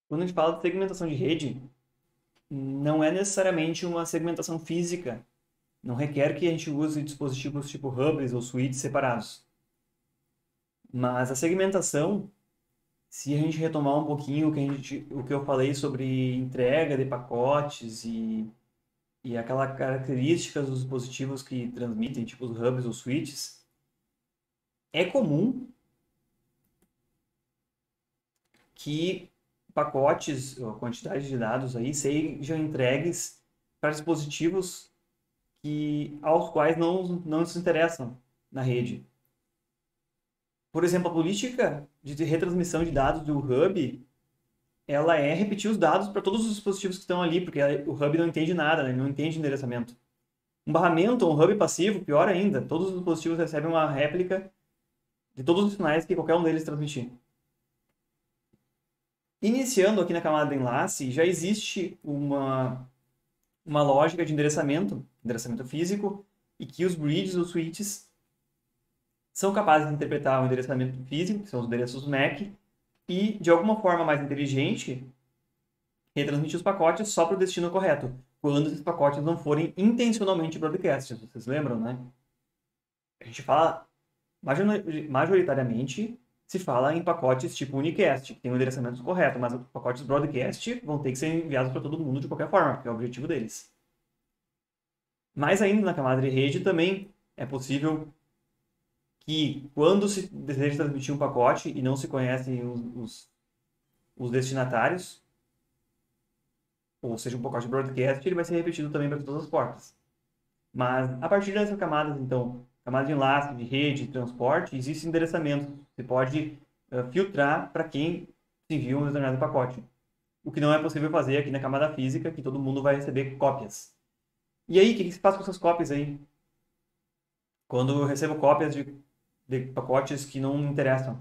Quando a gente fala de segmentação de rede, não é necessariamente uma segmentação física. Não requer que a gente use dispositivos tipo hubs ou switches separados. Mas a segmentação, se a gente retomar um pouquinho o que eu falei sobre entrega de pacotes e aquela características dos dispositivos que transmitem, tipo os hubs ou switches, é comum que pacotes, ou quantidade de dados aí, sejam entregues para dispositivos aos quais não se interessam na rede. Por exemplo, a política de retransmissão de dados do hub, ela é repetir os dados para todos os dispositivos que estão ali, porque o hub não entende nada, né? Ele não entende endereçamento. Um barramento, um hub passivo, pior ainda, todos os dispositivos recebem uma réplica de todos os sinais que qualquer um deles transmitir. Iniciando aqui na camada de enlace, já existe uma lógica de endereçamento físico, e que os bridges ou switches são capazes de interpretar o endereçamento físico, que são os endereços MAC, e, de alguma forma mais inteligente, retransmitir os pacotes só para o destino correto, quando esses pacotes não forem intencionalmente broadcasts. Vocês lembram, né? A gente fala, majoritariamente, se fala em pacotes tipo unicast, que tem o endereçamento correto, mas os pacotes broadcast vão ter que ser enviados para todo mundo de qualquer forma, porque é o objetivo deles. Mais ainda, na camada de rede também é possível que, quando se deseja transmitir um pacote e não se conhecem os destinatários, ou seja, um pacote broadcast, ele vai ser repetido também para todas as portas. Mas, a partir dessas camadas, então, camada de enlace, de rede, de transporte, existe endereçamento. Você pode filtrar para quem se envia um determinado pacote. O que não é possível fazer aqui na camada física, que todo mundo vai receber cópias. E aí, o que se faz com essas cópias aí? Quando eu recebo cópias de pacotes que não me interessam.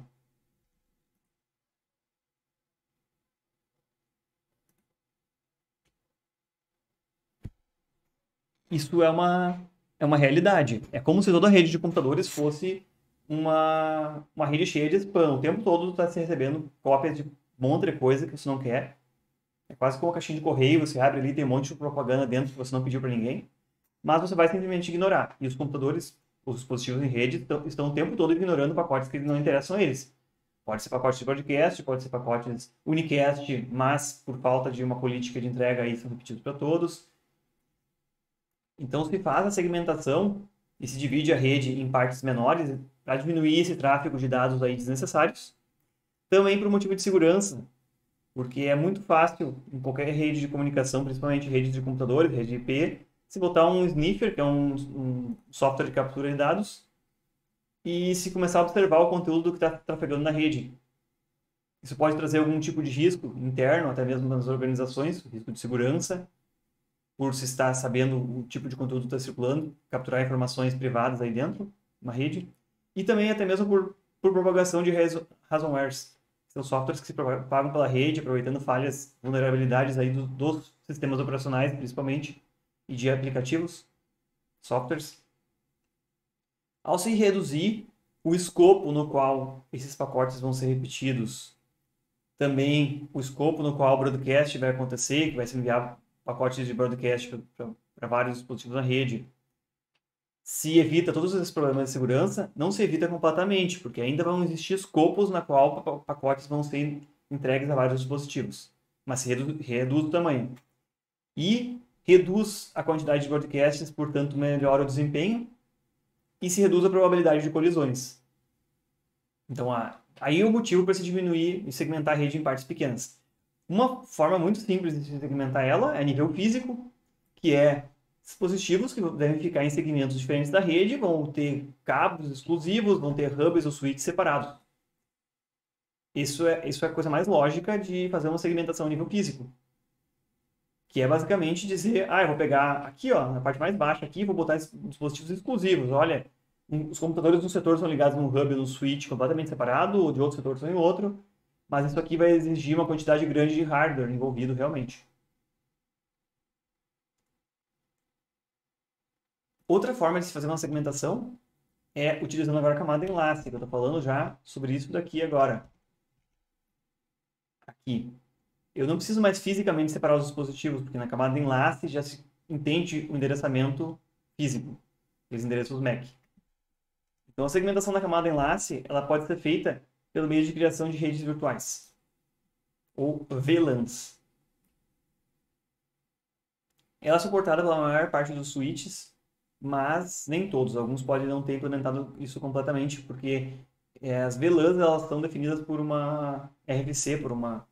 Isso é uma realidade. É como se toda rede de computadores fosse uma rede cheia de spam. O tempo todo está se recebendo cópias de um monte de coisa que você não quer. É quase como uma caixinha de correio, você abre ali, tem um monte de propaganda dentro que você não pediu para ninguém. Mas você vai simplesmente ignorar. E os computadores, os dispositivos em rede, estão o tempo todo ignorando pacotes que não interessam a eles. Pode ser pacotes de broadcast, pode ser pacotes unicast, mas por falta de uma política de entrega aí são repetidos para todos. Então se faz a segmentação e se divide a rede em partes menores para diminuir esse tráfego de dados aí desnecessários. Também por motivo de segurança, porque é muito fácil em qualquer rede de comunicação, principalmente redes de computadores, rede de IP, se botar um sniffer, que é um software de captura de dados, e se começar a observar o conteúdo que está trafegando na rede. Isso pode trazer algum tipo de risco interno, até mesmo nas organizações, risco de segurança, por se estar sabendo o tipo de conteúdo que está circulando, capturar informações privadas aí dentro, uma rede, e também até mesmo por propagação de ransomwares. São softwares que se propagam pela rede, aproveitando falhas, vulnerabilidades aí dos sistemas operacionais, principalmente, e de aplicativos, softwares. Ao se reduzir o escopo no qual esses pacotes vão ser repetidos, também o escopo no qual o broadcast vai acontecer, que vai se enviar pacotes de broadcast para vários dispositivos na rede, se evita todos esses problemas de segurança, não se evita completamente, porque ainda vão existir escopos na qual pacotes vão ser entregues a vários dispositivos, mas se reduz o tamanho. E reduz a quantidade de broadcasts, portanto melhora o desempenho e se reduz a probabilidade de colisões. Então, aí é o motivo para se diminuir e segmentar a rede em partes pequenas. Uma forma muito simples de segmentar ela é a nível físico, que é dispositivos que devem ficar em segmentos diferentes da rede, vão ter cabos exclusivos, vão ter hubs ou switches separados. Isso é a coisa mais lógica de fazer uma segmentação a nível físico, que é basicamente dizer, eu vou pegar aqui, ó, na parte mais baixa aqui, vou botar dispositivos exclusivos. Olha, os computadores de um setor são ligados num hub, num switch completamente separado, ou de outro setor são em outro, mas isso aqui vai exigir uma quantidade grande de hardware envolvido realmente. Outra forma de se fazer uma segmentação é utilizando agora a camada enlace, que eu estou falando já sobre isso daqui agora. Aqui. eu não preciso mais fisicamente separar os dispositivos, porque na camada de enlace já se entende o endereçamento físico, aqueles endereços MAC. Então, a segmentação da camada enlace ela pode ser feita pelo meio de criação de redes virtuais, ou VLANs. Ela é suportada pela maior parte dos switches, mas nem todos. Alguns podem não ter implementado isso completamente, porque as VLANs elas são definidas por uma RFC, por uma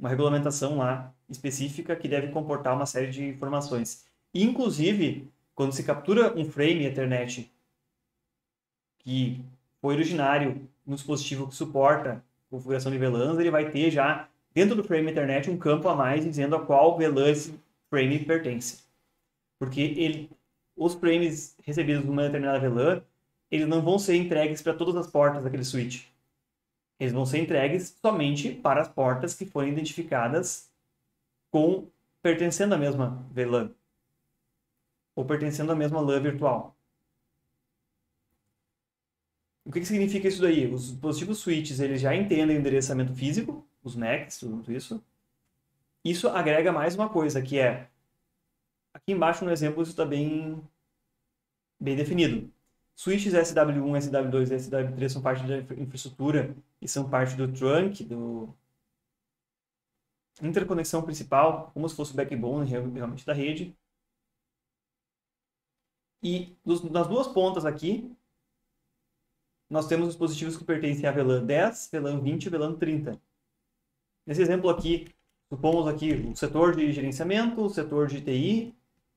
regulamentação lá específica que deve comportar uma série de informações. Inclusive, quando se captura um frame Ethernet que foi originário no dispositivo que suporta configuração de VLANs, ele vai ter já dentro do frame Ethernet um campo a mais dizendo a qual VLAN esse frame pertence. Porque os frames recebidos numa determinada VLAN, eles não vão ser entregues para todas as portas daquele switch. Eles vão ser entregues somente para as portas que forem identificadas pertencendo à mesma VLAN ou pertencendo à mesma LAN virtual. O que significa isso daí? Os dispositivos switches eles já entendem o endereçamento físico, os MACs, tudo isso. Isso agrega mais uma coisa, que é... Aqui embaixo no exemplo isso está bem definido. Switches SW1, SW2 e SW3 são parte da infraestrutura e são parte do trunk, do interconexão principal, como se fosse o backbone realmente da rede. E nas duas pontas aqui, nós temos dispositivos que pertencem à VLAN 10, VLAN 20 e VLAN 30. Nesse exemplo aqui, supomos aqui o setor de gerenciamento, o setor de TI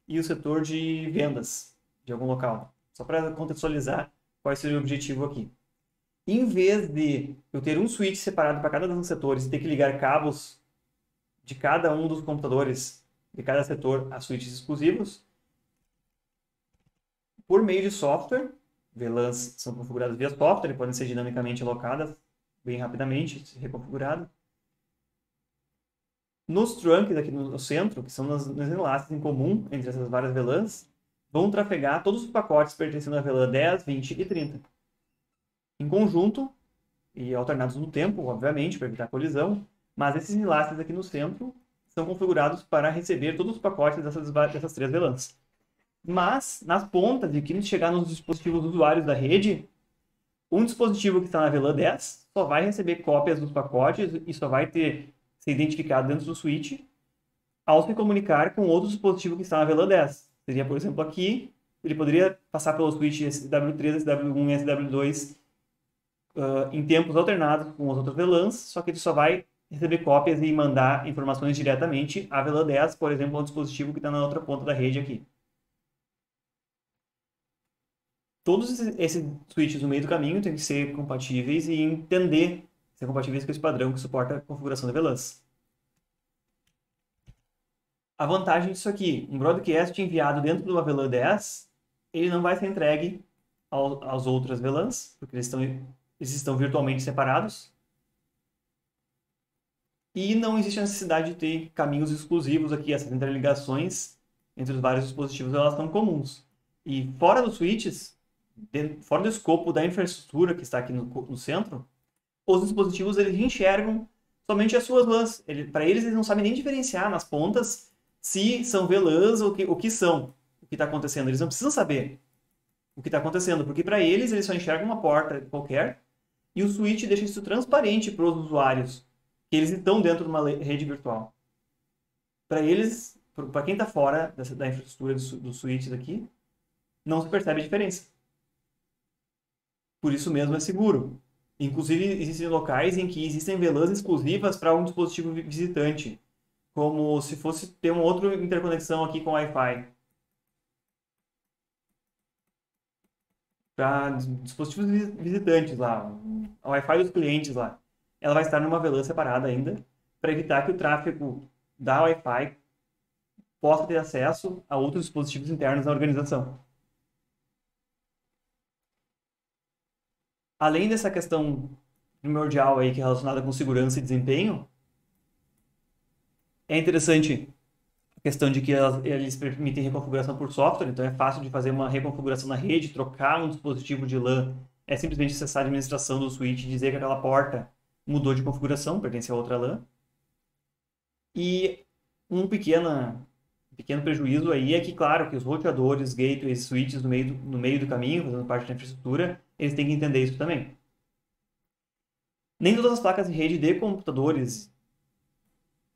e o setor de vendas de algum local. Só para contextualizar qual seria o objetivo aqui. Em vez de eu ter um switch separado para cada um dos setores e ter que ligar cabos de cada um dos computadores de cada setor a switches exclusivos, por meio de software, VLANs são configuradas via software, podem ser dinamicamente alocadas bem rapidamente, reconfiguradas. Nos trunks aqui no centro, que são nos enlaces em comum entre essas várias VLANs, vão trafegar todos os pacotes pertencendo à VLAN 10, 20 e 30. Em conjunto, e alternados no tempo, obviamente, para evitar colisão, mas esses enlaces aqui no centro são configurados para receber todos os pacotes dessas três VLANs. Mas, nas pontas, e que chegar nos dispositivos usuários da rede, um dispositivo que está na VLAN 10 só vai receber cópias dos pacotes e só vai ser identificado dentro do switch ao se comunicar com outro dispositivo que está na VLAN 10. Seria, por exemplo, aqui, ele poderia passar pelo switch SW3, SW1 e SW2 em tempos alternados com as outras VLANs, só que ele só vai receber cópias e mandar informações diretamente à VLAN 10, por exemplo, ao dispositivo que está na outra ponta da rede aqui. Todos esses switches no meio do caminho têm que ser compatíveis e ser compatíveis com esse padrão que suporta a configuração da VLANs. A vantagem disso aqui, um broadcast enviado dentro do VLAN 10, ele não vai ser entregue às outras VLANs, porque eles estão virtualmente separados. E não existe a necessidade de ter caminhos exclusivos aqui, essas interligações entre os vários dispositivos, elas são comuns. E fora dos switches, fora do escopo da infraestrutura que está aqui no centro, os dispositivos eles enxergam somente as suas LANs. Para eles não sabem nem diferenciar nas pontas se são VLANs ou o que são, o que está acontecendo. Eles não precisam saber o que está acontecendo, porque para eles só enxergam uma porta qualquer e o switch deixa isso transparente para os usuários, que eles estão dentro de uma rede virtual. Para eles, para quem está fora da infraestrutura do switch daqui, não se percebe a diferença. Por isso mesmo é seguro. Inclusive, existem locais em que existem VLANs exclusivas para um dispositivo visitante, como se fosse ter uma outra interconexão aqui com Wi-Fi. Para dispositivos visitantes lá, a Wi-Fi dos clientes lá, ela vai estar numa VLAN separada ainda, para evitar que o tráfego da Wi-Fi possa ter acesso a outros dispositivos internos da organização. Além dessa questão primordial aí, que é relacionada com segurança e desempenho, é interessante a questão de que eles permitem reconfiguração por software, então é fácil de fazer uma reconfiguração na rede, trocar um dispositivo de LAN, é simplesmente acessar a administração do switch e dizer que aquela porta mudou de configuração, pertence a outra LAN. E pequeno prejuízo aí é que, claro, que os roteadores, gateways, switches no meio do caminho, fazendo parte da infraestrutura, eles têm que entender isso também. Nem todas as placas de rede de computadores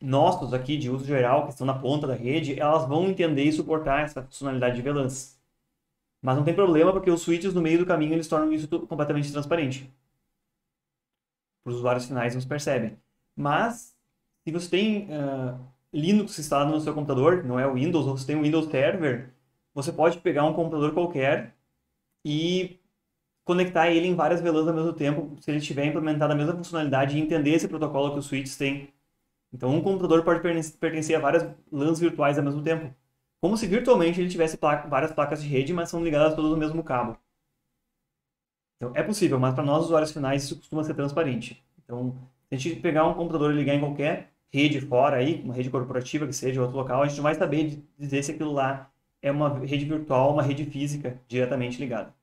nossos aqui, de uso geral, que estão na ponta da rede, elas vão entender e suportar essa funcionalidade de VLANs. Mas não tem problema, porque os switches no meio do caminho, eles tornam isso completamente transparente. Para os usuários finais não se percebem. Mas, se você tem Linux instalado no seu computador, não é o Windows, ou você tem um Windows Server, você pode pegar um computador qualquer e conectar ele em várias VLANs ao mesmo tempo, se ele tiver implementado a mesma funcionalidade e entender esse protocolo que os switches têm. Então, um computador pode pertencer a várias LANs virtuais ao mesmo tempo. Como se virtualmente ele tivesse várias placas de rede, mas são ligadas todas no mesmo cabo. Então, é possível, mas para nós, usuários finais, isso costuma ser transparente. Então, se a gente pegar um computador e ligar em qualquer rede fora, aí, uma rede corporativa que seja, outro local, a gente não vai saber dizer se aquilo lá é uma rede virtual ou uma rede física diretamente ligada.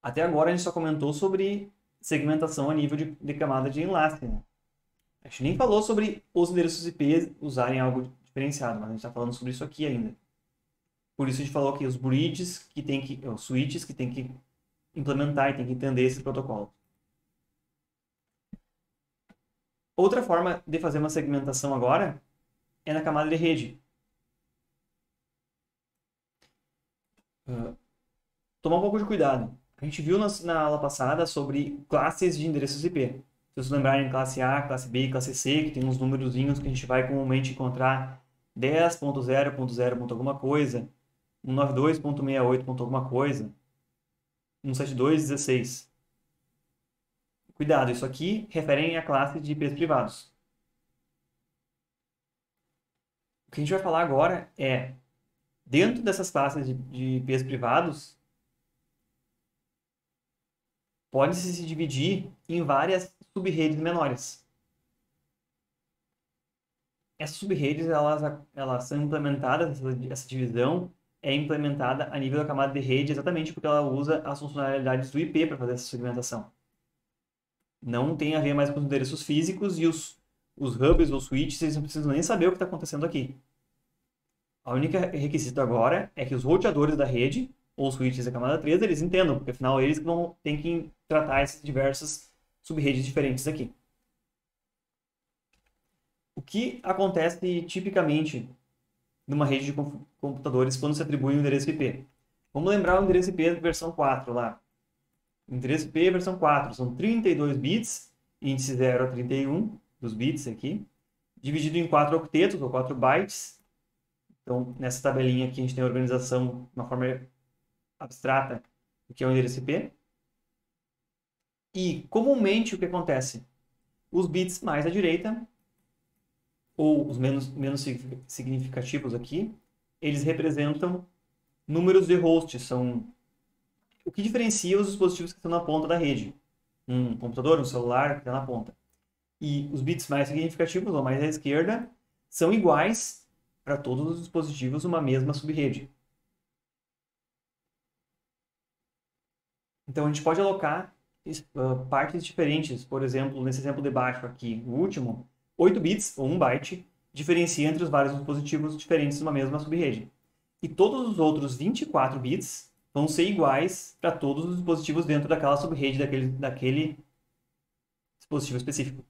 Até agora, a gente só comentou sobre segmentação a nível de camada de enlace, né? A gente nem falou sobre os endereços IP usarem algo diferenciado, mas a gente está falando sobre isso aqui ainda. Por isso a gente falou que os bridges, os switches que tem que implementar e tem que entender esse protocolo. Outra forma de fazer uma segmentação agora é na camada de rede. Tomar um pouco de cuidado. A gente viu na aula passada sobre classes de endereços IP. Se vocês lembrarem, classe A, classe B e classe C, que tem uns númerozinhos que a gente vai comumente encontrar 10.0.0. alguma coisa, 192.68. alguma coisa, 172.16. Cuidado, isso aqui refere a classe de IPs privados. O que a gente vai falar agora é, dentro dessas classes de IPs privados, pode-se se dividir em várias subredes menores. Essas subredes, elas são implementadas, essa divisão é implementada a nível da camada de rede exatamente porque ela usa as funcionalidades do IP para fazer essa segmentação. Não tem a ver mais com os endereços físicos e os hubs ou switches, eles não precisam nem saber o que está acontecendo aqui. A única requisito agora é que os roteadores da rede, ou os switches da camada 3, eles entendam, porque afinal eles vão ter que tratar essas diversas subredes diferentes aqui. O que acontece tipicamente numa rede de computadores quando se atribui um endereço IP? Vamos lembrar o endereço IP versão 4 lá. O endereço IP versão 4 são 32 bits, índice 0 a 31 dos bits aqui, dividido em 4 octetos ou 4 bytes. Então, nessa tabelinha aqui a gente tem a organização de uma forma abstrata do que é o endereço IP. E, comumente, o que acontece? Os bits mais à direita, ou os menos significativos aqui, eles representam números de hosts, são o que diferencia os dispositivos que estão na ponta da rede. Um computador, um celular que está na ponta. E os bits mais significativos, ou mais à esquerda, são iguais para todos os dispositivos uma mesma subrede. Então, a gente pode alocar partes diferentes. Por exemplo, nesse exemplo de baixo aqui, o último, 8 bits, ou 1 byte, diferencia entre os vários dispositivos diferentes de uma mesma subrede. E todos os outros 24 bits vão ser iguais para todos os dispositivos dentro daquela subrede daquele dispositivo específico.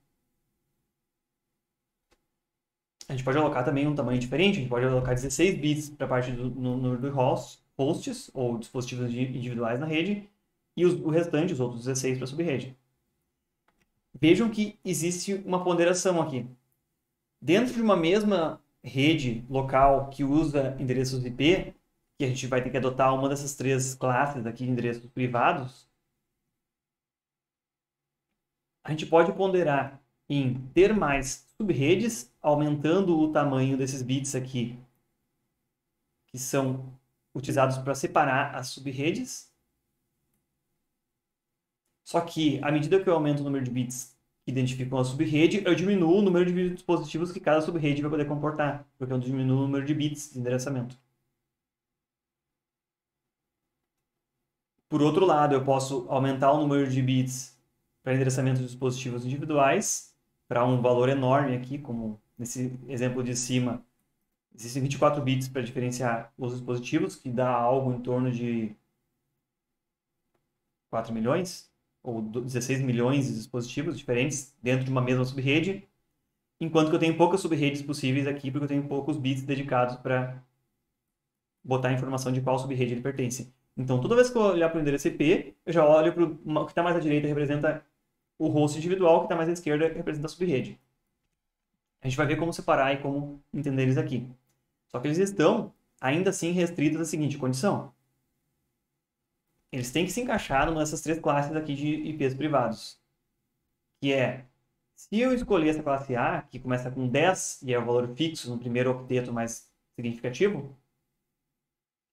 A gente pode alocar também um tamanho diferente, a gente pode alocar 16 bits para a parte do número de hosts, ou dispositivos individuais na rede, e o restante, os outros 16, para a subrede. Vejam que existe uma ponderação aqui. Dentro de uma mesma rede local que usa endereços IP, que a gente vai ter que adotar uma dessas três classes aqui de endereços privados, a gente pode ponderar em ter mais subredes, aumentando o tamanho desses bits aqui, que são utilizados para separar as subredes. Só que, à medida que eu aumento o número de bits que identificam a subrede, eu diminuo o número de dispositivos que cada subrede vai poder comportar, porque eu diminuo o número de bits de endereçamento. Por outro lado, eu posso aumentar o número de bits para endereçamento de dispositivos individuais, para um valor enorme aqui, como nesse exemplo de cima, existem 24 bits para diferenciar os dispositivos, que dá algo em torno de 4 milhões ou 16 milhões de dispositivos diferentes dentro de uma mesma subrede, enquanto que eu tenho poucas subredes possíveis aqui, porque eu tenho poucos bits dedicados para botar a informação de qual subrede ele pertence. Então, toda vez que eu olhar para o endereço IP, eu já olho para o que está mais à direita representa o host individual, o que está mais à esquerda representa a subrede. A gente vai ver como separar e como entender eles aqui. Só que eles estão, ainda assim, restritos à seguinte condição. Eles têm que se encaixar nessas três classes aqui de IPs privados. Que é, se eu escolher essa classe A, que começa com 10 e é o valor fixo no primeiro octeto mais significativo,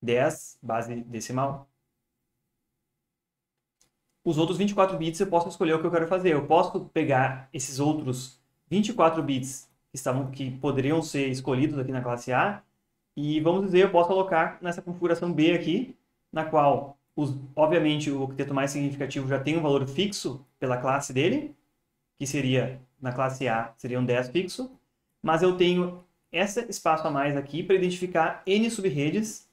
10, base decimal. Os outros 24 bits eu posso escolher o que eu quero fazer. Eu posso pegar esses outros 24 bits que poderiam ser escolhidos aqui na classe A e, vamos dizer, eu posso colocar nessa configuração B aqui, na qual, obviamente, o octeto mais significativo já tem um valor fixo pela classe dele, que seria, na classe A, seria um 10 fixo, mas eu tenho esse espaço a mais aqui para identificar N subredes,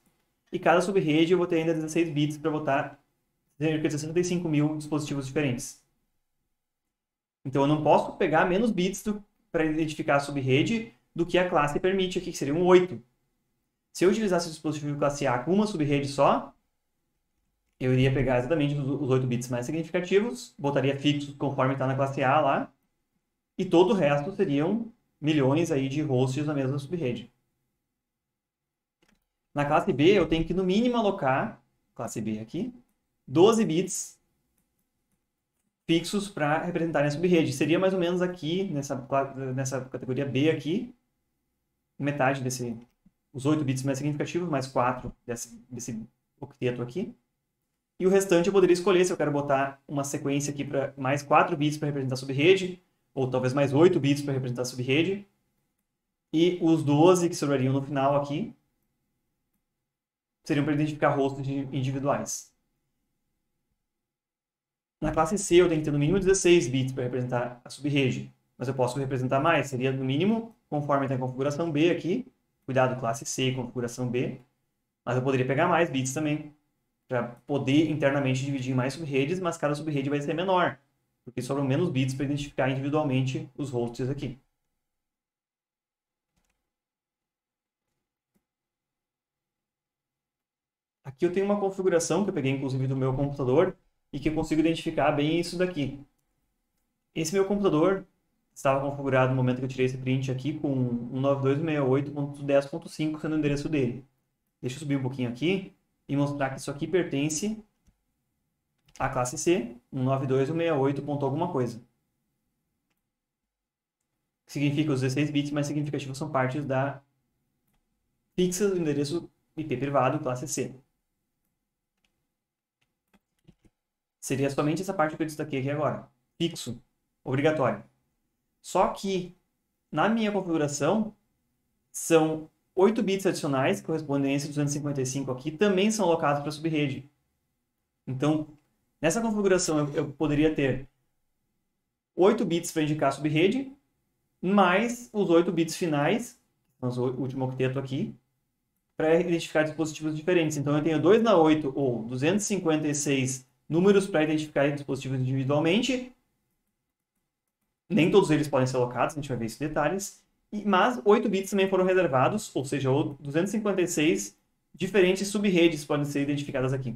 e cada subrede eu vou ter ainda 16 bits para botar cerca de 65 mil dispositivos diferentes. Então eu não posso pegar menos bits para identificar a subrede do que a classe permite aqui, que seriam 8. Se eu utilizasse o dispositivo de classe A com uma subrede só, eu iria pegar exatamente os 8 bits mais significativos, botaria fixos conforme está na classe A lá, e todo o resto seriam milhões aí de hosts na mesma subrede. Na classe B, eu tenho que, no mínimo, alocar, classe B aqui, 12 bits fixos para representarem a subrede. Seria mais ou menos aqui, nessa categoria B aqui, metade os 8 bits mais significativos, mais 4 desse octeto aqui. E o restante eu poderia escolher se eu quero botar uma sequência aqui para mais 4 bits para representar a subrede, ou talvez mais 8 bits para representar a subrede. E os 12 que sobrariam no final aqui seriam para identificar rostos individuais. Na classe C eu tenho que ter no mínimo 16 bits para representar a subrede, mas eu posso representar mais, seria no mínimo conforme tem a configuração B aqui, cuidado, classe C, configuração B, mas eu poderia pegar mais bits também, para poder internamente dividir em mais subredes, mas cada subrede vai ser menor, porque sobram menos bits para identificar individualmente os hosts aqui. Aqui eu tenho uma configuração que eu peguei inclusive do meu computador e que eu consigo identificar bem isso daqui. Esse meu computador estava configurado no momento que eu tirei esse print aqui com 192.168.10.5 sendo o endereço dele. Deixa eu subir um pouquinho aqui e mostrar que isso aqui pertence à classe C, 192.168. alguma coisa. Significa os 16 bits mais significativos são partes da fixa do endereço IP privado, classe C. Seria somente essa parte que eu destaquei aqui agora. Fixo, obrigatório. Só que, na minha configuração, são 8 bits adicionais, correspondem a esse 255 aqui, também são alocados para a subrede. Então, nessa configuração, eu poderia ter 8 bits para indicar a subrede, mais os 8 bits finais, o último octeto aqui, para identificar dispositivos diferentes. Então, eu tenho 2 na 8, ou 256 números para identificar dispositivos individualmente. Nem todos eles podem ser alocados, a gente vai ver esses detalhes. Mas 8 bits também foram reservados, ou seja, 256 diferentes subredes podem ser identificadas aqui.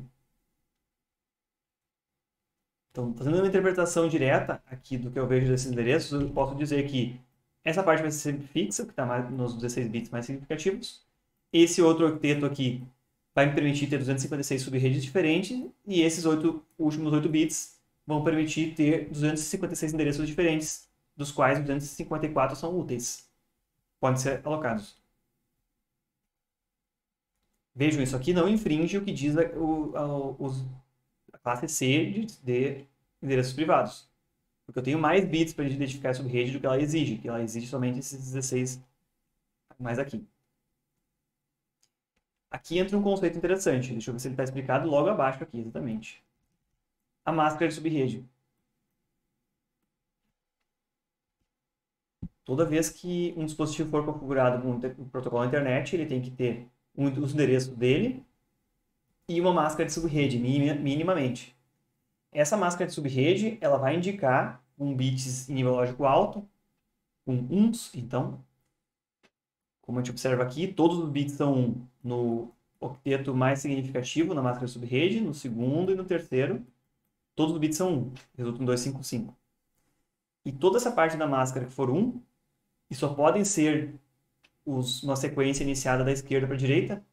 Então, fazendo uma interpretação direta aqui do que eu vejo desses endereços, eu posso dizer que essa parte vai ser sempre fixa, que está nos 16 bits mais significativos. Esse outro octeto aqui vai me permitir ter 256 subredes diferentes, e esses últimos 8 bits vão permitir ter 256 endereços diferentes, dos quais 254 são úteis. Podem ser alocados. Vejam, isso aqui não infringe o que diz a classe C de endereços privados. Porque eu tenho mais bits para identificar a subrede do que ela exige, que ela exige somente esses 16 mais aqui. Aqui entra um conceito interessante. Deixa eu ver se ele está explicado logo abaixo aqui, exatamente. A máscara de subrede. Toda vez que um dispositivo for configurado com um protocolo na internet, ele tem que ter os endereços dele e uma máscara de subrede, minimamente. Essa máscara de subrede, ela vai indicar um bits em nível lógico alto, com uns, então. Como a gente observa aqui, todos os bits são no octeto mais significativo na máscara de subrede, no segundo e no terceiro. Todos os bits são 1, resulta em 255. E toda essa parte da máscara que for 1, e só podem ser uma sequência iniciada da esquerda para a direita,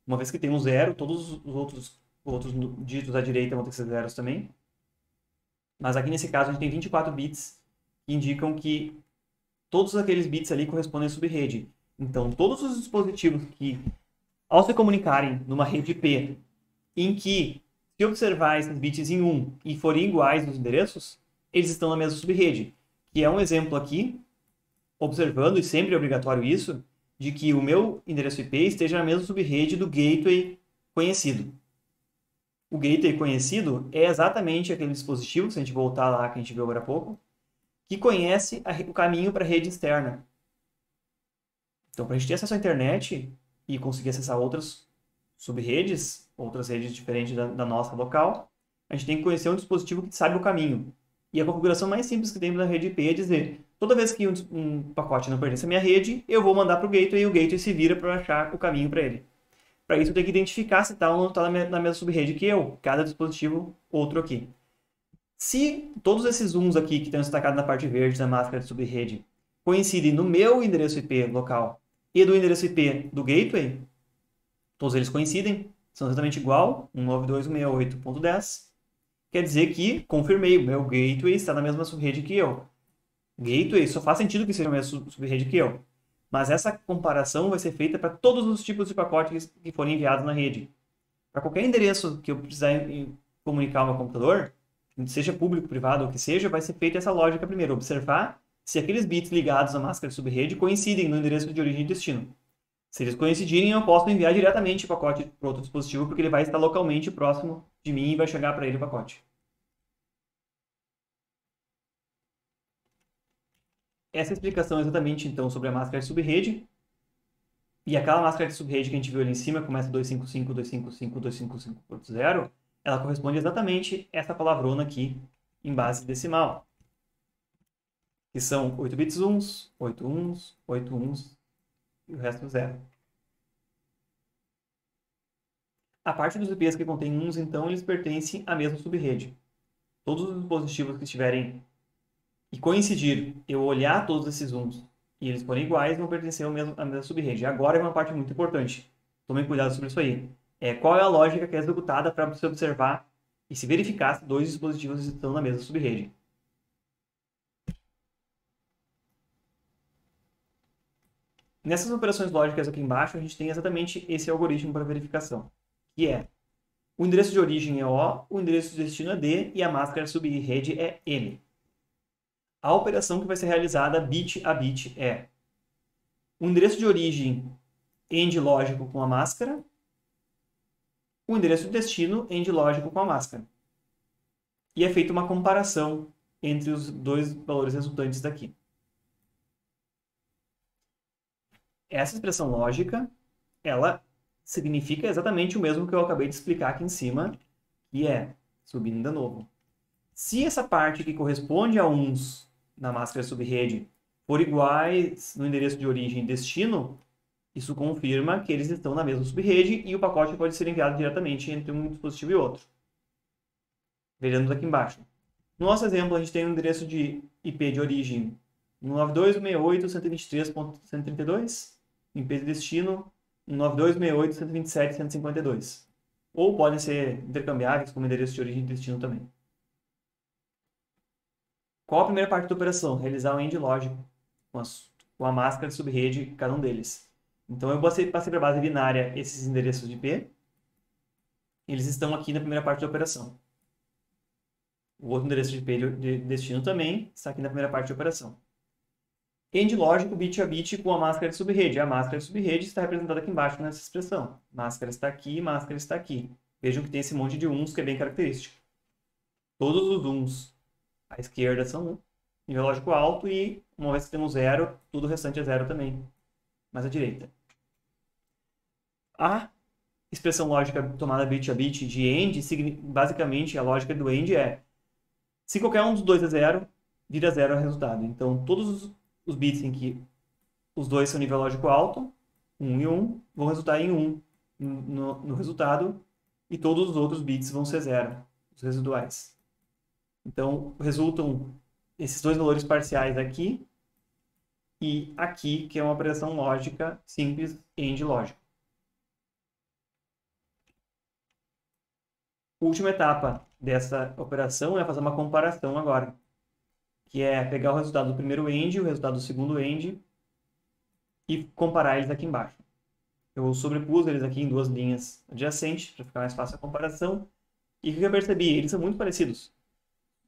uma vez que tem um zero, todos os outros dígitos da direita vão ter que ser zeros também. Mas aqui nesse caso a gente tem 24 bits que indicam que todos aqueles bits ali correspondem à subrede. Então, todos os dispositivos que, ao se comunicarem numa rede IP, em que, se observar esses bits em 1 e forem iguais nos endereços, eles estão na mesma subrede. Que é um exemplo aqui, observando, e sempre é obrigatório isso, de que o meu endereço IP esteja na mesma subrede do gateway conhecido. O gateway conhecido é exatamente aquele dispositivo, se a gente voltar lá que a gente viu agora há pouco, que conhece o caminho para a rede externa. Então, para a gente ter acesso à internet e conseguir acessar outras subredes, outras redes diferentes da nossa local, a gente tem que conhecer um dispositivo que sabe o caminho. E a configuração mais simples que tem na rede IP é dizer, toda vez que um pacote não pertence à minha rede, eu vou mandar para o gateway e o gateway se vira para achar o caminho para ele. Para isso, eu tenho que identificar se está ou não está na mesma subrede que eu, cada dispositivo, outro aqui. Se todos esses uns aqui que estão destacados na parte verde da máscara de subrede coincidem no meu endereço IP local e do endereço IP do gateway, todos eles coincidem, são exatamente igual, 192.168.10, quer dizer que confirmei, o meu gateway está na mesma subrede que eu. Gateway só faz sentido que seja a mesma subrede que eu, mas essa comparação vai ser feita para todos os tipos de pacotes que forem enviados na rede. Para qualquer endereço que eu precisar comunicar ao meu computador, seja público, privado ou que seja, vai ser feita essa lógica primeiro, observar se aqueles bits ligados à máscara de subrede coincidem no endereço de origem e destino. Se eles coincidirem, eu posso enviar diretamente o pacote para outro dispositivo, porque ele vai estar localmente próximo de mim e vai chegar para ele o pacote. Essa explicação é exatamente, então, sobre a máscara de subrede. E aquela máscara de subrede que a gente viu ali em cima, começa 255, 255, 255.0, ela corresponde exatamente a essa palavrona aqui em base decimal. Que são 8 bits uns, 8 uns, 8 uns e o resto zero. A parte dos IPs que contém uns, então, eles pertencem à mesma subrede. Todos os dispositivos que estiverem e coincidir, eu olhar todos esses uns e eles forem iguais, vão pertencer à mesma subrede. Agora é uma parte muito importante. Tomem cuidado sobre isso aí. Qual é a lógica que é executada para você observar e se verificar se dois dispositivos estão na mesma subrede. Nessas operações lógicas aqui embaixo, a gente tem exatamente esse algoritmo para verificação, que é o endereço de origem é O, o endereço de destino é D e a máscara de subrede é N. A operação que vai ser realizada bit a bit é o endereço de origem AND lógico com a máscara, o endereço de destino AND lógico com a máscara. E é feita uma comparação entre os dois valores resultantes daqui. Essa expressão lógica, ela significa exatamente o mesmo que eu acabei de explicar aqui em cima, que é, subindo de novo, se essa parte que corresponde a uns na máscara subrede for iguais no endereço de origem e destino, isso confirma que eles estão na mesma subrede e o pacote pode ser enviado diretamente entre um dispositivo e outro. Veremos aqui embaixo. No nosso exemplo, a gente tem um endereço de IP de origem 192.168.123.132, IP de destino 192.168.127.152. Ou podem ser intercambiáveis como endereço de origem e destino também. Qual a primeira parte da operação? Realizar o AND lógico com a máscara de subrede de cada um deles. Então, eu passei para a base binária esses endereços de IP. Eles estão aqui na primeira parte da operação. O outro endereço de IP de destino também está aqui na primeira parte da operação. AND lógico, bit a bit com a máscara de subrede. A máscara de subrede está representada aqui embaixo nessa expressão. Máscara está aqui, máscara está aqui. Vejam que tem esse monte de uns que é bem característico. Todos os uns à esquerda são 1 nível lógico alto, e uma vez que temos zero, tudo o restante é zero também, mais à direita. A expressão lógica tomada bit a bit de AND, basicamente a lógica do AND é: se qualquer um dos dois é zero, vira zero o resultado. Então, todos os bits em que os dois são nível lógico alto, 1 e 1, vão resultar em 1 no resultado, e todos os outros bits vão ser zero, os residuais. Então, resultam esses dois valores parciais aqui e aqui, que é uma operação lógica simples, AND lógica. A última etapa dessa operação é fazer uma comparação agora, que é pegar o resultado do primeiro AND e o resultado do segundo AND e comparar eles aqui embaixo. Eu sobrepus eles aqui em duas linhas adjacentes para ficar mais fácil a comparação. E o que eu percebi? Eles são muito parecidos.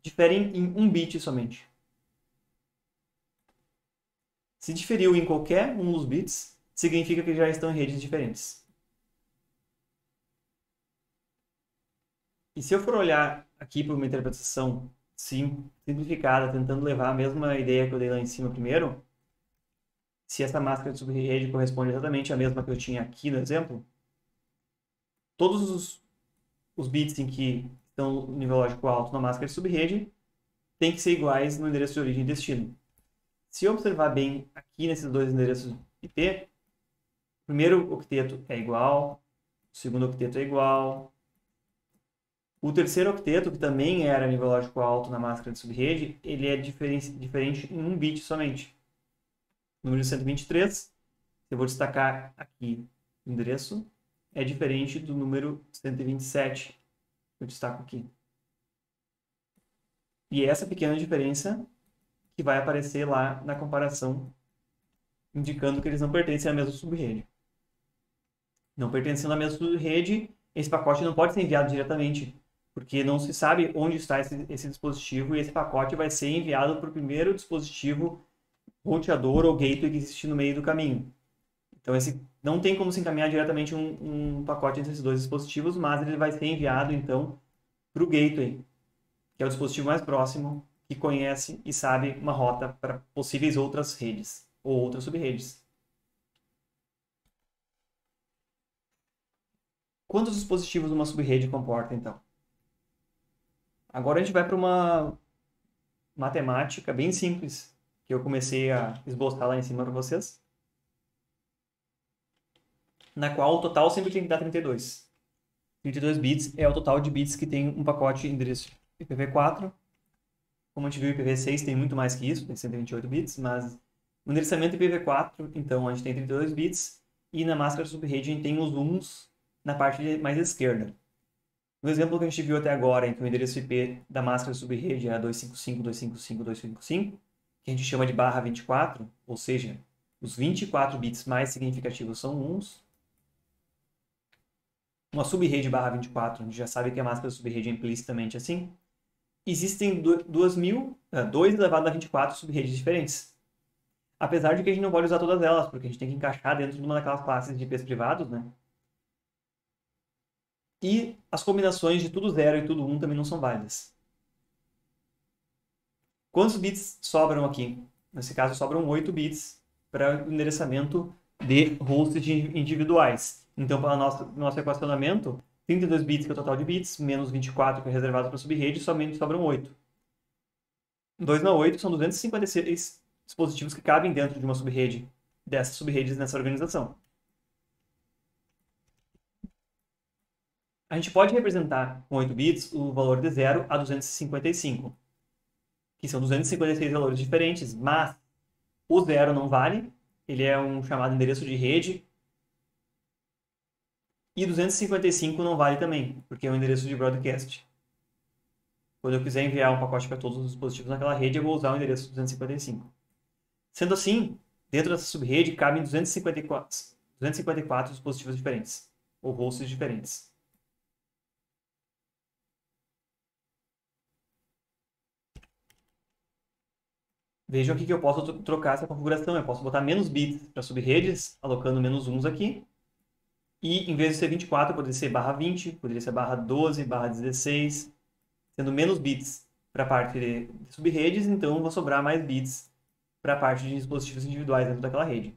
Diferem em um bit somente. Se diferiu em qualquer um dos bits, significa que já estão em redes diferentes. E se eu for olhar aqui para uma interpretação simplificada, tentando levar a mesma ideia que eu dei lá em cima primeiro, se essa máscara de subrede corresponde exatamente à mesma que eu tinha aqui no exemplo, todos os bits em que estão no nível lógico alto na máscara de subrede têm que ser iguais no endereço de origem e destino. Se eu observar bem aqui nesses dois endereços IP, o primeiro octeto é igual, o segundo octeto é igual. O terceiro octeto, que também era nível lógico alto na máscara de subrede, ele é diferente em um bit somente. O número 123, eu vou destacar aqui o endereço, é diferente do número 127, eu destaco aqui. E é essa pequena diferença que vai aparecer lá na comparação, indicando que eles não pertencem à mesma subrede. Não pertencendo à mesma subrede, esse pacote não pode ser enviado diretamente, porque não se sabe onde está esse dispositivo, e esse pacote vai ser enviado para o primeiro dispositivo roteador ou gateway que existe no meio do caminho. Então, não tem como se encaminhar diretamente um pacote entre esses dois dispositivos, mas ele vai ser enviado, então, para o gateway, que é o dispositivo mais próximo, que conhece e sabe uma rota para possíveis outras redes ou outras subredes. Quantos dispositivos uma subrede comporta, então? Agora a gente vai para uma matemática bem simples, que eu comecei a esboçar lá em cima para vocês, na qual o total sempre tem que dar 32. 32 bits é o total de bits que tem um pacote endereço IPv4. Como a gente viu, o IPv6 tem muito mais que isso, tem 128 bits, mas no endereçamento IPv4, então, a gente tem 32 bits, e na máscara subrede a gente tem os uns na parte mais esquerda. No exemplo que a gente viu até agora, em que o endereço IP da máscara subrede é 255.255.255, que a gente chama de barra 24, ou seja, os 24 bits mais significativos são uns. Uma subrede barra 24, a gente já sabe que a máscara subrede é implicitamente assim. Existem 2 elevado a 24 subredes diferentes. Apesar de que a gente não pode usar todas elas, porque a gente tem que encaixar dentro de uma daquelas classes de IPs privados, né? E as combinações de tudo 0 e tudo 1 também não são válidas. Quantos bits sobram aqui? Nesse caso, sobram 8 bits para o endereçamento de hosts individuais. Então, para o nosso equacionamento, 32 bits, que é o total de bits, menos 24, que é reservado para a subrede, somente sobram 8. 2 na 8 são 256 dispositivos que cabem dentro de uma subrede, dessas subredes nessa organização. A gente pode representar com 8 bits o valor de 0 a 255, que são 256 valores diferentes, mas o 0 não vale, ele é um chamado endereço de rede, e 255 não vale também, porque é um endereço de broadcast. Quando eu quiser enviar um pacote para todos os dispositivos naquela rede, eu vou usar o endereço 255. Sendo assim, dentro dessa subrede cabem 254 dispositivos diferentes, ou hosts diferentes. Vejam aqui que eu posso trocar essa configuração. Eu posso botar menos bits para subredes, alocando menos uns aqui. E em vez de ser 24, poderia ser barra 20, poderia ser barra 12, barra 16, sendo menos bits para a parte de subredes, então vão sobrar mais bits para a parte de dispositivos individuais dentro daquela rede.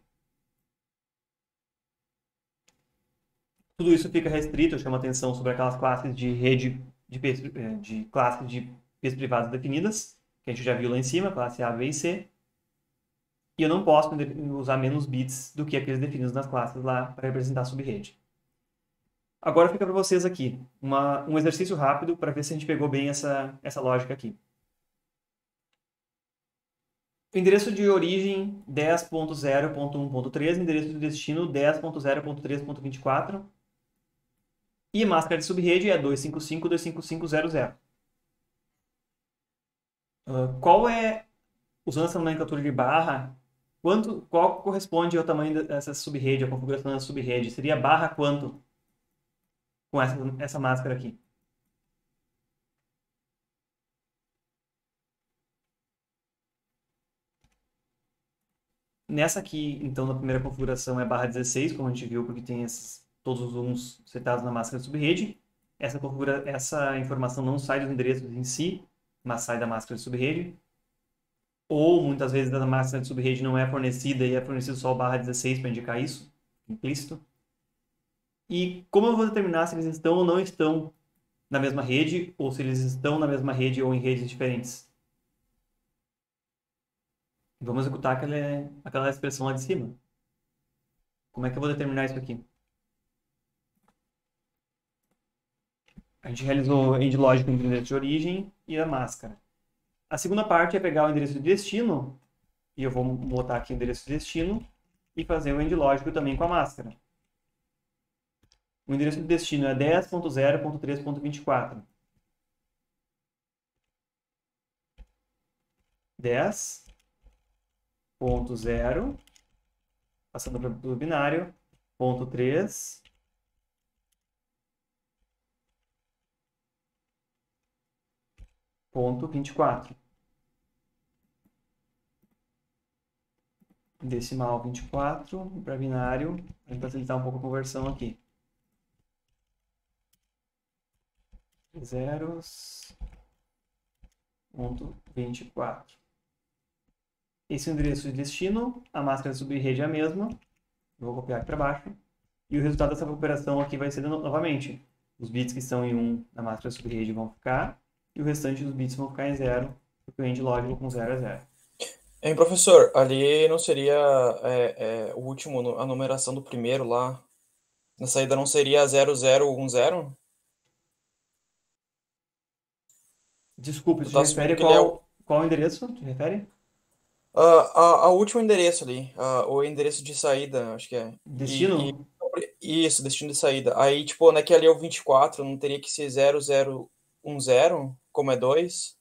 Tudo isso fica restrito, eu chamo atenção sobre aquelas classes de rede de classes de IPs privadas definidas, que a gente já viu lá em cima, classe A, B e C. E eu não posso usar menos bits do que aqueles definidos nas classes lá para representar a subrede. Agora fica para vocês aqui um exercício rápido para ver se a gente pegou bem essa lógica aqui. O endereço de origem 10.0.1.3, endereço de destino 10.0.3.24 e a máscara de subrede é 255.255.00. Qual é, usando essa nomenclatura de barra, qual corresponde ao tamanho dessa subrede, a configuração da subrede? Seria barra quanto com essa máscara aqui? Nessa aqui, então, na primeira configuração é barra 16, como a gente viu, porque tem todos os uns setados na máscara de subrede. Essa informação não sai dos endereços em si, mas sai da máscara de subrede. Ou, muitas vezes, a máscara de subrede não é fornecida e é fornecido só o barra 16 para indicar isso, implícito. E como eu vou determinar se eles estão ou não estão na mesma rede, ou se eles estão na mesma rede ou em redes diferentes? Vamos executar aquela expressão lá de cima. Como é que eu vou determinar isso aqui? A gente realizou o end lógico entre o endereço de origem e a máscara. A segunda parte é pegar o endereço de destino, e eu vou botar aqui o endereço de destino, e fazer o end lógico também com a máscara. O endereço de destino é 10.0.3.24. 10.0, passando para o binário, ponto 3, ponto 24. Decimal 24 para binário, para facilitar um pouco a conversão aqui. Zeros, ponto 24. Esse é o endereço de destino, a máscara de subrede é a mesma, eu vou copiar aqui para baixo, e o resultado dessa operação aqui vai ser novamente, os bits que estão em 1 na máscara de subrede vão ficar, e o restante dos bits vão ficar em 0, porque o end lógico com 0 é 0. Hein, professor, ali não seria o último, a numeração do primeiro lá? Na saída não seria 0010? Desculpe, Eu você tô refere assumindo a que ele é qual endereço? Te refere? a último endereço ali, o endereço de saída, acho que é. Destino? Isso, destino de saída. Aí, tipo, né, que ali é o 24, não teria que ser 0010, como é 2?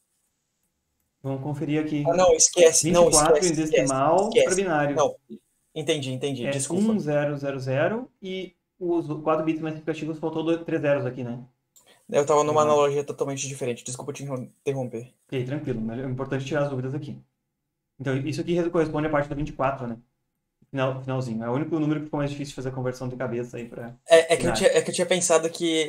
Vamos conferir aqui. Ah, não, esquece. Não, 24 em esquece, esquece, decimal para esquece. binário. Não, entendi, É desculpa. 1000 e os 4 bits mais significativos faltou 3 zeros aqui, né? Eu tava numa Normal. analogia totalmente diferente, desculpa te interromper. Ok, tranquilo. Mas é importante tirar as dúvidas aqui. Então, isso aqui corresponde à parte da 24, né? Finalzinho. É o único número que ficou mais difícil de fazer a conversão de cabeça aí para binário. É que eu tinha pensado que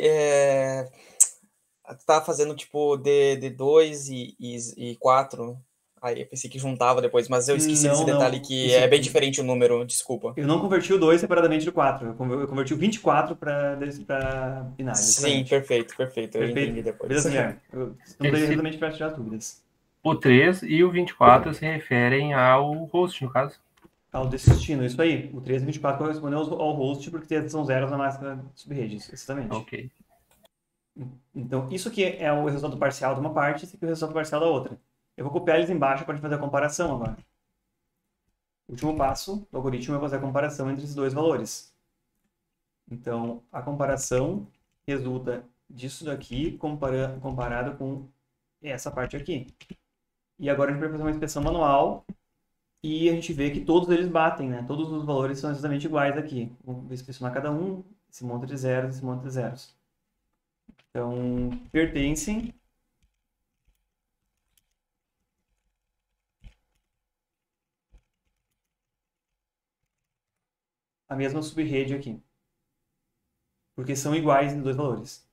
tava fazendo tipo de 2 e 4. Aí eu pensei que juntava depois, mas eu esqueci desse Não, detalhe não. que Isso, é bem diferente o número, desculpa. eu não converti o 2 separadamente do 4. Eu converti o 24 para binário, Sim, exatamente. perfeito, eu entendi Perfeito. depois. Beleza, Guilherme. Estamos aí Esse, exatamente para tirar as dúvidas. o 3 e o 24 se referem ao host, no caso. Ao destino, isso aí. O 13 e 24 correspondem ao host, porque são zeros na máscara de subredes, exatamente. Ok. Então, isso aqui é o resultado parcial de uma parte, isso aqui é o resultado parcial da outra. Eu vou copiar eles embaixo para fazer a comparação agora. O último passo do algoritmo é fazer a comparação entre esses dois valores. Então, a comparação resulta disso daqui comparado com essa parte aqui. E agora a gente vai fazer uma inspeção manual e a gente vê que todos eles batem, né? Todos os valores são exatamente iguais aqui. Vou inspecionar cada um, esse monte de zeros, esse monte de zeros. Então, pertencem à mesma subrede aqui. Porque são iguais em dois valores.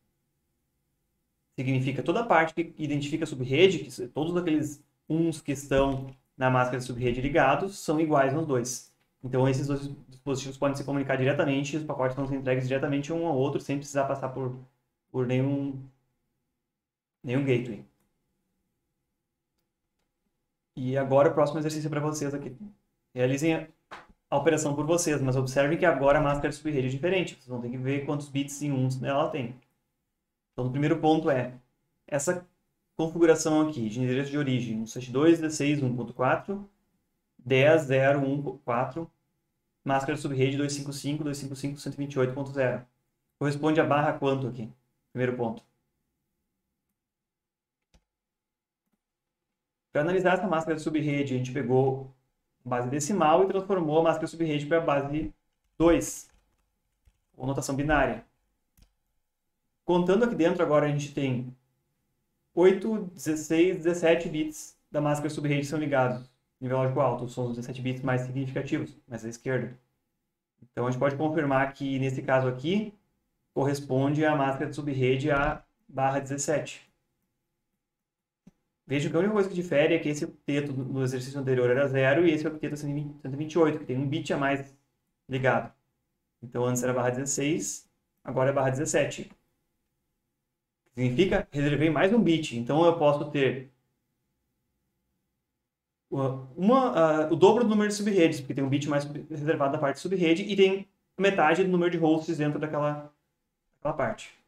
significa toda a parte que identifica a subrede, todos aqueles uns que estão na máscara de subrede ligados, são iguais nos dois. Então, esses dois dispositivos podem se comunicar diretamente, e os pacotes vão ser entregues diretamente um ao outro, sem precisar passar por nenhum gateway. E agora o próximo exercício é para vocês aqui. Realizem a operação por vocês, mas observem que agora a máscara de subrede é diferente. Vocês vão ter que ver quantos bits em uns ela tem. Então, o primeiro ponto é essa configuração aqui de endereço de origem, 172.16.1.4, 10.0.1.4, máscara de subrede 255.255.128.0. Corresponde a barra quanto aqui? Primeiro ponto. Para analisar essa máscara de subrede, a gente pegou a base decimal e transformou a máscara de subrede para a base 2, ou notação binária. Contando aqui dentro, agora a gente tem 8, 16, 17 bits da máscara de subrede são ligados. Nível lógico alto, são os 17 bits mais significativos, mais à esquerda. Então a gente pode confirmar que nesse caso aqui corresponde a máscara de subrede a barra 17. Veja que a única coisa que difere é que esse octeto no exercício anterior era 0 e esse octeto é 128, que tem um bit a mais ligado. Então antes era barra 16, agora é barra 17. Significa reservei mais um bit. Então eu posso ter o dobro do número de subredes, porque tem um bit mais reservado da parte de subrede e tem metade do número de hosts dentro daquela parte.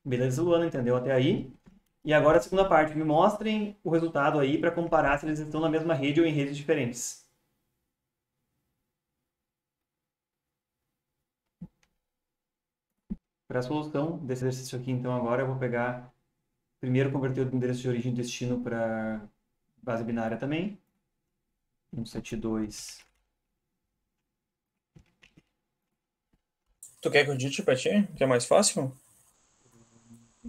Beleza, Luana, entendeu até aí? E agora a segunda parte, me mostrem o resultado aí para comparar se eles estão na mesma rede ou em redes diferentes. Para a solução desse exercício aqui, então, agora eu vou pegar, primeiro converter o endereço de origem e destino para base binária também. 172. Tu quer que eu digite pra ti? Que é mais fácil?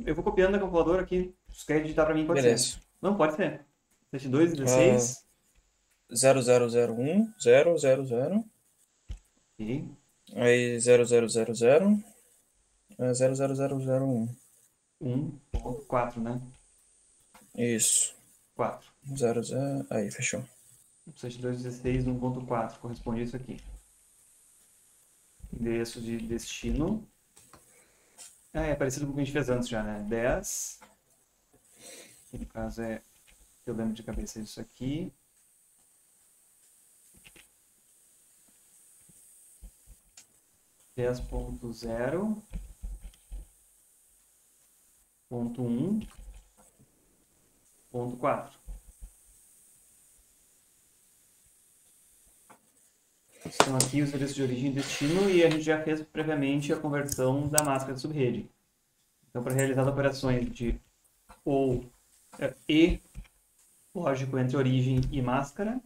Eu vou copiando da calculadora aqui. Se você quer digitar para mim, pode Beleza. ser. Não, pode ser. 172, 16. 0001, 000. Ok. Aí 0000. 00001. 1.4, né? Isso. 4. 00. Aí, fechou. 172, 16, 1.4. Corresponde a isso aqui. Endereço de destino. É parecido com o que a gente fez antes já, né? 10. Que no caso é, eu lembro de cabeça isso aqui. Dez ponto zero. Ponto 1. Ponto 4. Estão aqui os endereços de origem e destino e a gente já fez previamente a conversão da máscara de subrede. Então, para realizar as operações de e lógico entre origem e máscara, vou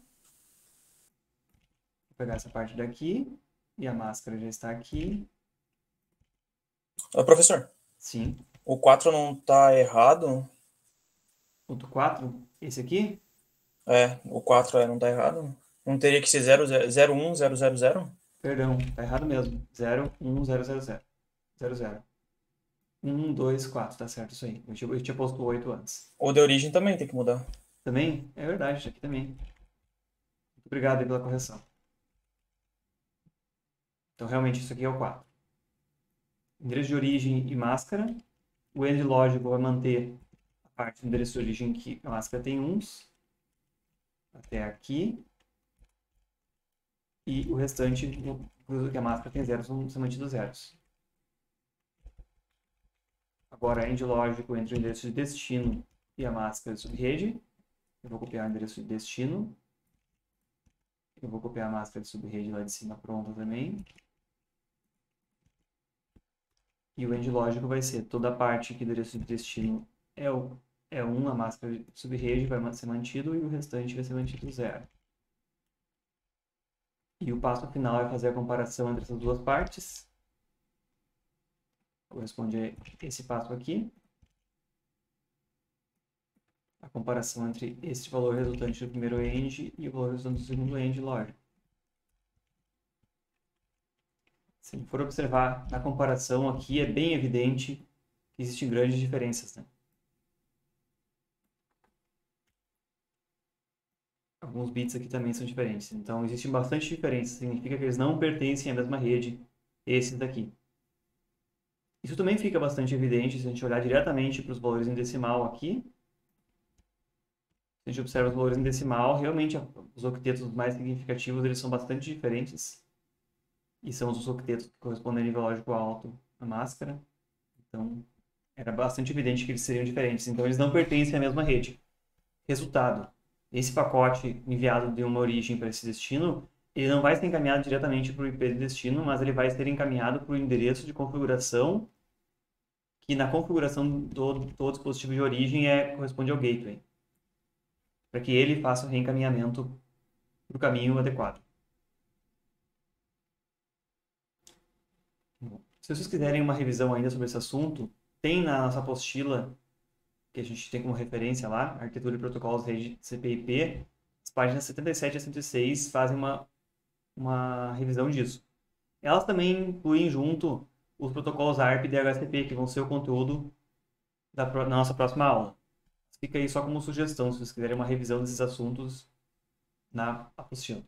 pegar essa parte daqui e a máscara já está aqui. Ô, professor, Sim. o 4 não tá errado? Ponto 4, esse aqui? O 4 não tá errado? Não teria que ser 01000? Perdão, tá errado mesmo. 0, 1, 0, 0, 0. 0, 0. 1, 2, 4, tá certo isso aí. Eu tinha posto 8 antes. O de origem também tem que mudar. Também? É verdade, aqui também. Muito obrigado aí pela correção. Então, realmente, isso aqui é o 4. Endereço de origem e máscara. O end lógico vai manter a parte do endereço de origem que a máscara tem uns. Até aqui. E o restante, que a máscara tem zeros, vão ser mantidos zeros. Agora, end lógico entre o endereço de destino e a máscara de subrede. Eu vou copiar o endereço de destino. Eu vou copiar a máscara de subrede lá de cima pronta também. E o end lógico vai ser toda a parte que o endereço de destino é 1, a máscara de subrede vai ser mantido e o restante vai ser mantido 0. E o passo final é fazer a comparação entre essas duas partes. Corresponde a esse passo aqui. A comparação entre esse valor resultante do primeiro end e o valor resultante do segundo end lógico. Se for observar na comparação aqui, é bem evidente que existem grandes diferenças, né? alguns bits aqui também são diferentes. Então, existem bastante diferenças. Significa que eles não pertencem à mesma rede, esses daqui. Isso também fica bastante evidente se a gente olhar diretamente para os valores em decimal aqui. Se a gente observa os valores em decimal, realmente os octetos mais significativos eles são bastante diferentes. E são os octetos que correspondem a nível lógico alto na máscara. Então, era bastante evidente que eles seriam diferentes. Então, eles não pertencem à mesma rede. Resultado: esse pacote enviado de uma origem para esse destino, ele não vai ser encaminhado diretamente para o IP de destino, mas ele vai ser encaminhado para o endereço de configuração, que na configuração do dispositivo de origem corresponde ao gateway, para que ele faça o reencaminhamento para o caminho adequado. Bom, se vocês quiserem uma revisão ainda sobre esse assunto, tem na nossa apostila, que a gente tem como referência lá, Arquitetura e Protocolos Rede CP/IP, as páginas 77 a 106 fazem uma revisão disso. Elas também incluem junto os protocolos ARP e DHCP, que vão ser o conteúdo da nossa próxima aula. Fica aí só como sugestão, se vocês quiserem uma revisão desses assuntos na apostila.